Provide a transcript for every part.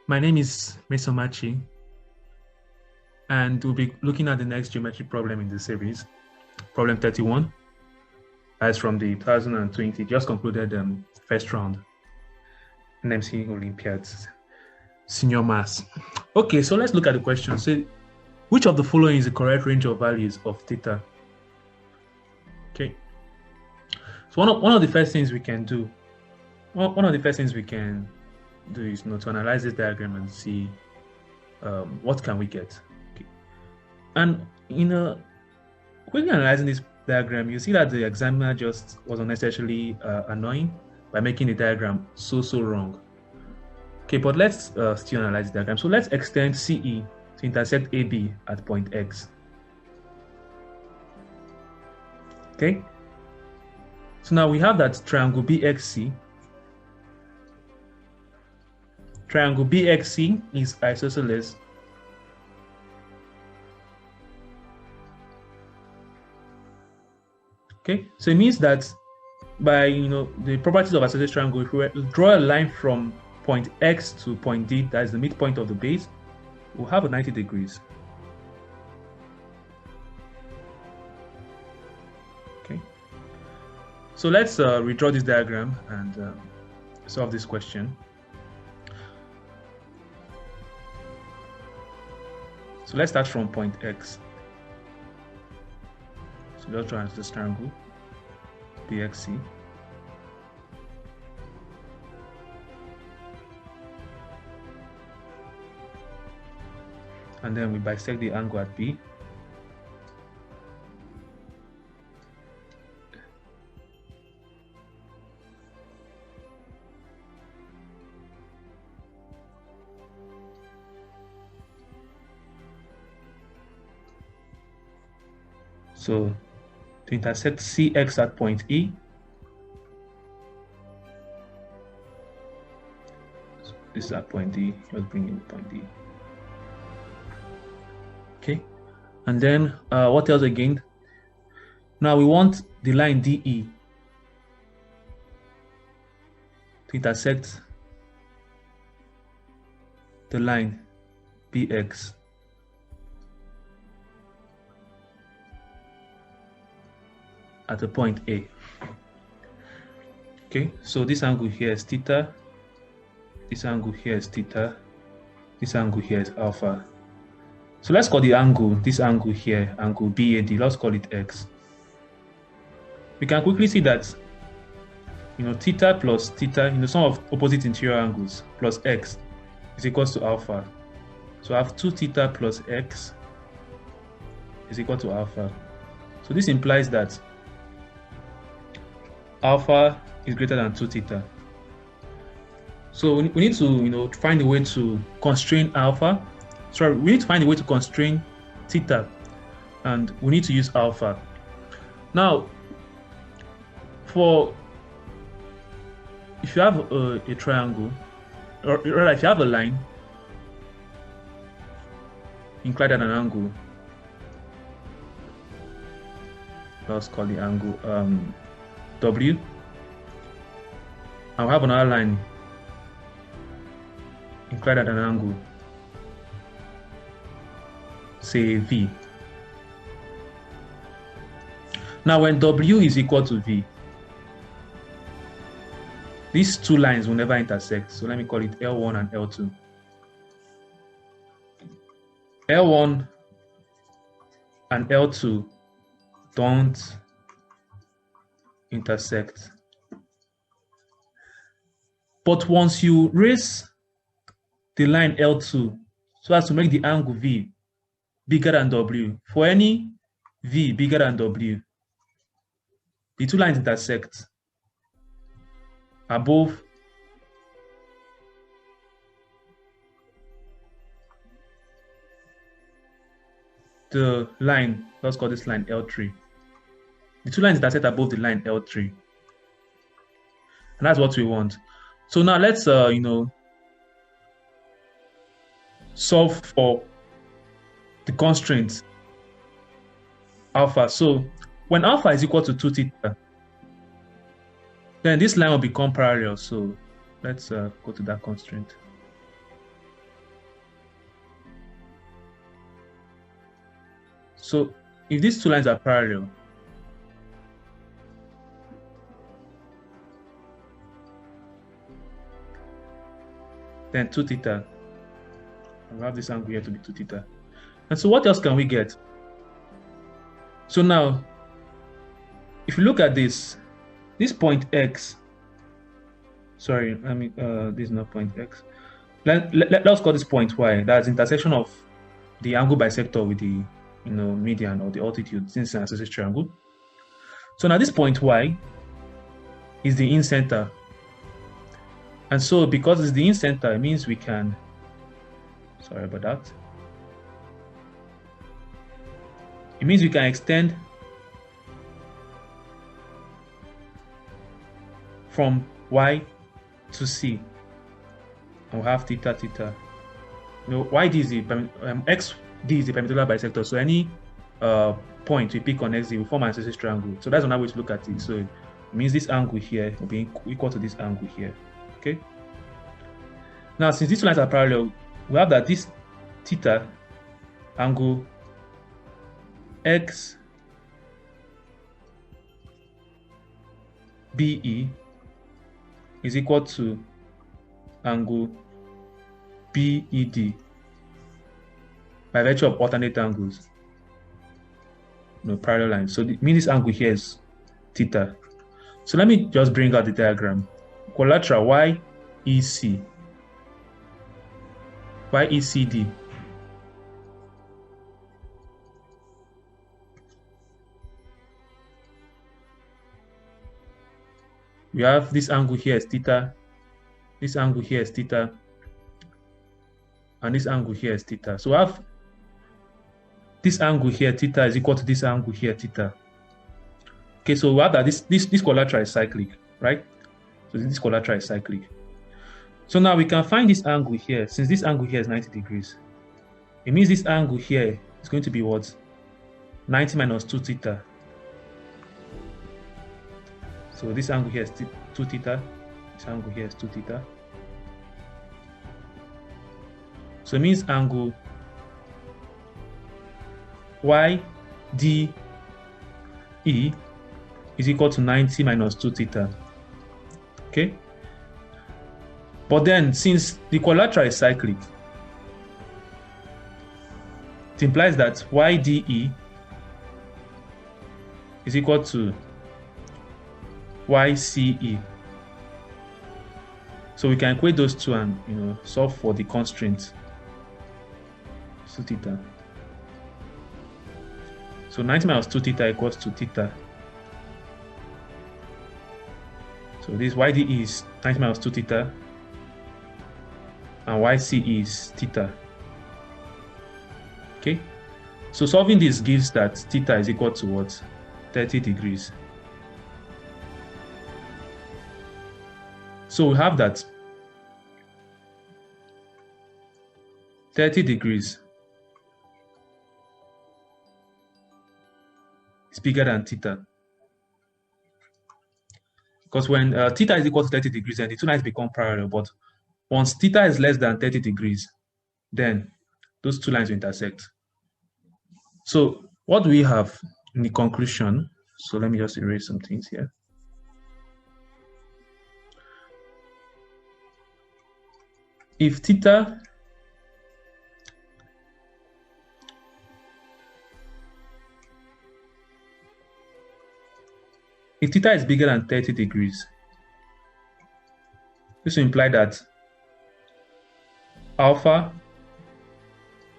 My name is Mesomachi, and we'll be looking at the next geometry problem in the series, problem 31, as from the 2020, just concluded first round NMC Olympiads, senior maths. Okay, so let's look at the question. Say, which of the following is the correct range of values of theta? Okay, so one of the first things we can do, is to analyze this diagram and see what can we get. Okay. And when you're analyzing this diagram, you see that the examiner just was unnecessarily annoying by making the diagram so wrong. Okay, but let's still analyze the diagram. So let's extend CE to intersect AB at point X. Okay, so now we have that triangle BXC. Triangle BXC is isosceles. Okay, so it means that by the properties of isosceles triangle, if we draw a line from point X to point D, that is the midpoint of the base, we'll have a 90 degrees. Okay, so let's redraw this diagram and solve this question. So let's start from point X. So let's draw this triangle BXC. And then we bisect the angle at B. So to intersect CX at point E, so this is at point D, just bring in point D. Okay, and then what else again? Now we want the line DE to intersect the line BX. At the point A. Okay, so this angle here is theta, this angle here is theta, this angle here is alpha. So let's call the angle, this angle here, angle BAD, let's call it X. We can quickly see that theta plus theta, sum of opposite interior angles plus X is equal to alpha. So I have 2 theta plus X is equal to alpha. So this implies that alpha is greater than 2 theta. So we need to find a way to constrain alpha. Sorry, we need to find a way to constrain theta, and we need to use alpha. Now, if you have a triangle, or rather if you have a line inclined at an angle, let's call the angle W, and we have another line inclined at an angle, say V. Now when W is equal to V, these two lines will never intersect. So let me call it L1 and L2. L1 and L2 don't intersect. But once you raise the line L2 so as to make the angle V bigger than W, for any V bigger than W, the two lines intersect above the line, let's call this line L3. The two lines intersect above the line L3. And that's what we want. So now let's solve for the constraint alpha. So when alpha is equal to 2 theta, then this line will become parallel. So let's go to that constraint. So if these two lines are parallel, then 2 theta. I'll have this angle here to be 2 theta. And so what else can we get? So now, if you look at this point X, sorry, this is not point X. Let's call this point Y. That's intersection of the angle bisector with the median or the altitude, since it's an isosceles triangle. So now this point Y is the incenter. And so because it's the incenter, it means we can, sorry about that. It means we can extend from Y to C. And we'll have theta, theta. YD is the XD is the perimeter bisector. So any point we pick on XD will form an isosceles triangle. So that's another way to look at it. So it means this angle here will be equal to this angle here. Okay. Now, since these two lines are parallel, we have that this theta angle X BE is equal to angle BED by virtue of alternate angles, parallel lines. So it means this angle here is theta. So let me just bring out the diagram. Equilateral YEC, YECD. We have this angle here is theta, this angle here is theta, and this angle here is theta. So we have this angle here, theta, is equal to this angle here, theta. Okay, so we have that this collateral is cyclic, right? So this collateral is cyclic. So now we can find this angle here. Since this angle here is 90 degrees, it means this angle here is going to be what? 90 minus 2 theta. So this angle here is 2 theta. This angle here is 2 theta. So it means angle YDE is equal to 90 minus 2 theta. Okay? But then, since the collateral is cyclic, it implies that YDE is equal to YCE. So we can equate those two and solve for the constraint. So theta. So 90 minus 2 theta equals to theta. So this YDE is 90 minus 2 theta, and YC is theta. Okay, so solving this gives that theta is equal to what? 30 degrees. So we have that 30 degrees is bigger than theta. Because when theta is equal to 30 degrees, then the two lines become parallel. But once theta is less than 30 degrees, then those two lines will intersect. So what do we have in the conclusion? So let me just erase some things here. If theta is bigger than 30 degrees, this will imply that alpha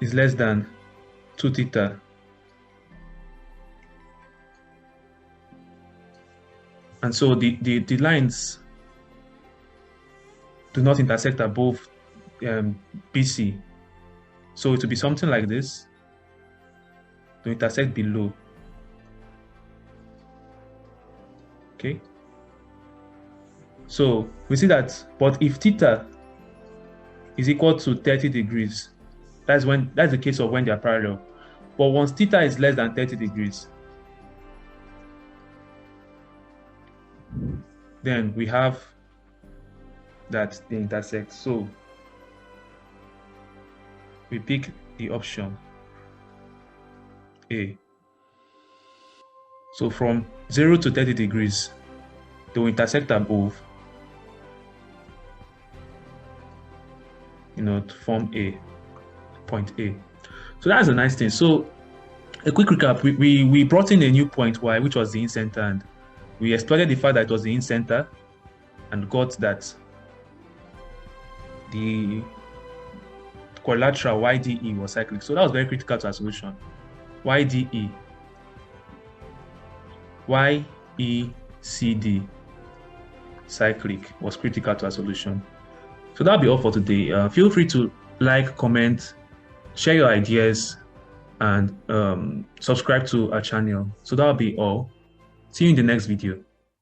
is less than 2 theta. And so the lines do not intersect above BC. So it will be something like this, to intersect below. Okay. So we see that, but if theta is equal to 30 degrees, that's the case of when they are parallel. But once theta is less than 30 degrees, then we have that they intersect. So we pick the option A. So from 0 to 30 degrees, they will intersect above, to form A, point A. So that's a nice thing. So a quick recap, we brought in a new point Y, which was the in-center, and we exploited the fact that it was the in-center and got that the quadrilateral YDE was cyclic. So that was very critical to our solution. YDE, YECD, cyclic, was critical to our solution. So that'll be all for today. Feel free to like, comment, share your ideas, and subscribe to our channel. So that'll be all. See you in the next video.